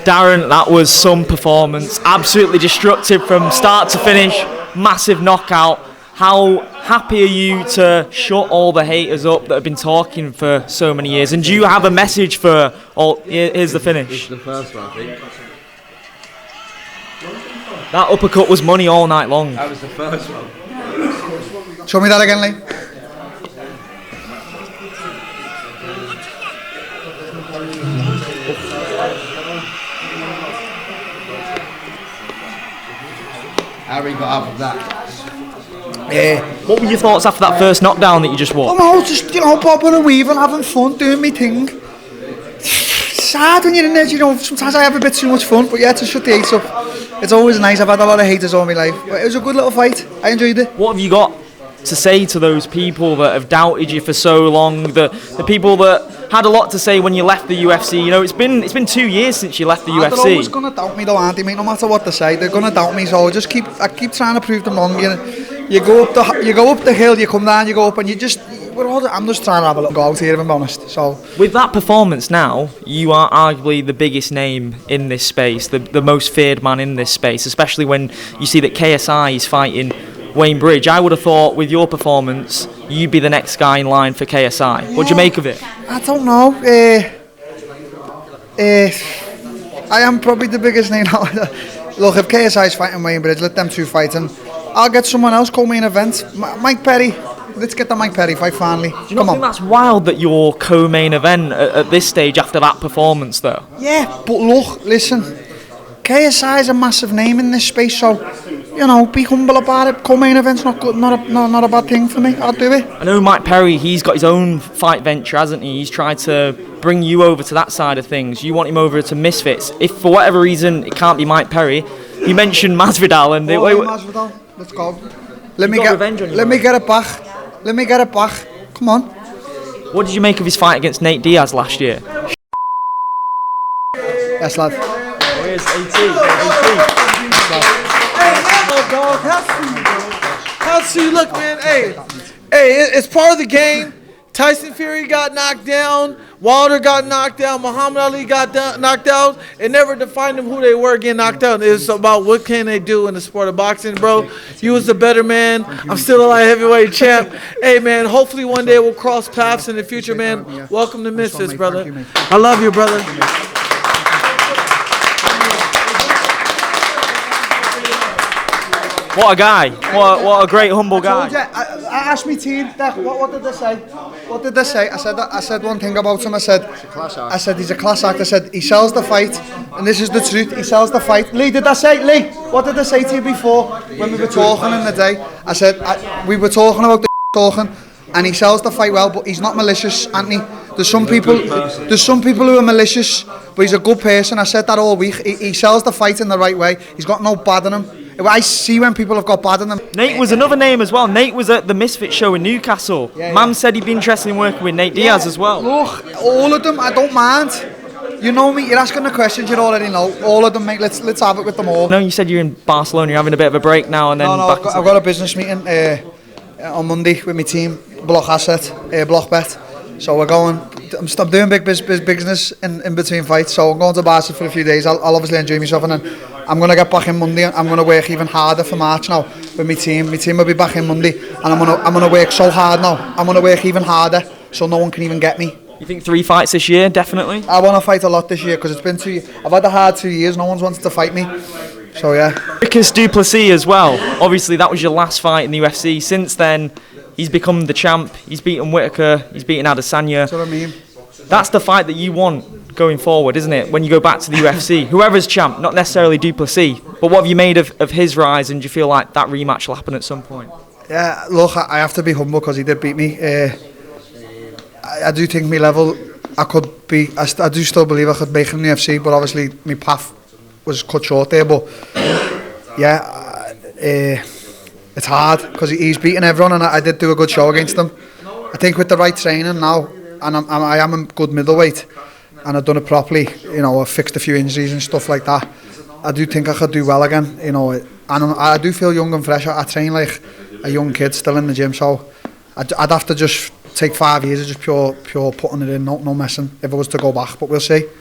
Darren, that was some performance. Absolutely destructive from start to finish. Massive knockout. How happy are you to shut all the haters up that have been talking for so many years? And do you have a message for all? Here's the finish. This is the first one, I think. That uppercut was money all night long. That was the first one. Show me that again, Lee. Harry got up with that. What were your thoughts after that first knockdown that you just Oh won? no, just, bobbing and weaving, having fun, doing me thing. It's sad when you're in there, sometimes I have a bit too much fun, but yeah, to shut the hates up, it's always nice. I've had a lot of haters all my life, but it was a good little fight. I enjoyed it. What have you got to say to those people that have doubted you for so long, the people that had a lot to say when you left the UFC? It's been 2 years since you left the UFC. They're always going to doubt me though, aren't they, mate? No matter what they say, they're going to doubt me, so I keep trying to prove them wrong. You go up the hill, you come down, you go up, and I'm just trying to have a little go out here, if I'm honest. So with that performance now, you are arguably the biggest name in this space, the most feared man in this space, especially when you see that KSI is fighting Wayne Bridge. I would have thought with your performance, you'd be the next guy in line for KSI. What do you make of it? I don't know. I am probably the biggest name now. Look, if KSI is fighting Wayne Bridge, let them two fight, and I'll get someone else co-main event. Mike Perry. Let's get the Mike Perry fight finally. Do you not think that's wild that you're co-main event at this stage after that performance, though? Yeah, but look, listen. KSI is a massive name in this space, so be humble about it. Co-main event's not good, not a bad thing for me. I'll do it. I know Mike Perry, he's got his own fight venture, hasn't he? He's tried to bring you over to that side of things. You want him over to Misfits. If for whatever reason it can't be Mike Perry, you mentioned Masvidal and Masvidal, let's go. Let me get it back. Let me get it back. Come on. What did you make of his fight against Nate Diaz last year? Yes, lad. Where's AT? Hey, dog. How's you look, man? Hey, it's part of the game. Tyson Fury got knocked down. Wilder got knocked down. Muhammad Ali got knocked out. It never defined them who they were getting knocked out. It's about what can they do in the sport of boxing, bro. You was the better man. I'm still a light heavyweight champ. Hey, man, hopefully one day we'll cross paths in the future, man. Welcome to Misfits, brother. I love you, brother. What a guy. What a great, humble guy. I asked me team, what did they say? What did they say? I said one thing about him. I said he's a class act. I said he sells the fight, and this is the truth. He sells the fight. Lee, did I say, Lee? What did I say to you before when we were talking in the day? I said we were talking about the talking, and he sells the fight well, but he's not malicious, Anthony. There's some people who are malicious, but he's a good person. I said that all week. He sells the fight in the right way. He's got no bad in him. I see when people have got bad in them. Nate was another name as well. Nate was at the Misfits show in Newcastle. Man said he'd be interested in working with Nate Diaz as well. Look, all of them, I don't mind. You know me, you're asking the questions you already know. All of them, mate, let's have it with them all. No, you said you're in Barcelona, you're having a bit of a break now and then I've got a business meeting on Monday with my team, Block Bet. So we're going, I'm doing big business in between fights, so I'm going to Barcelona for a few days. I'll obviously enjoy myself, and then I'm going to get back in Monday. I'm going to work even harder for March now with my team. My team will be back in Monday, and I'm going to work so hard now. I'm going to work even harder, so no one can even get me. You think 3 fights this year, definitely? I want to fight a lot this year, because it's been 2 years. I've had a hard 2 years, no one's wanted to fight me. So yeah. Plessis as well. Obviously that was your last fight in the UFC. Since then, he's become the champ. He's beaten Whitaker, he's beaten Adesanya. That's what I mean. That's the fight that you want going forward, isn't it? When you go back to the UFC, whoever's champ, not necessarily Plessis. But what have you made of his rise, and do you feel like that rematch will happen at some point? Yeah, look, I have to be humble because he did beat me. I do think my level, I do still believe I could make it in the UFC, but obviously my path was cut short there. But yeah, it's hard because he's beating everyone, and I did do a good show against him. I think with the right training now, and I am a good middleweight, and I've done it properly, I've fixed a few injuries and stuff like that. I do think I could do well again, and I do feel young and fresh. I train like a young kid still in the gym, so I'd have to just take 5 years of just pure putting it in, no messing, if I was to go back, but we'll see.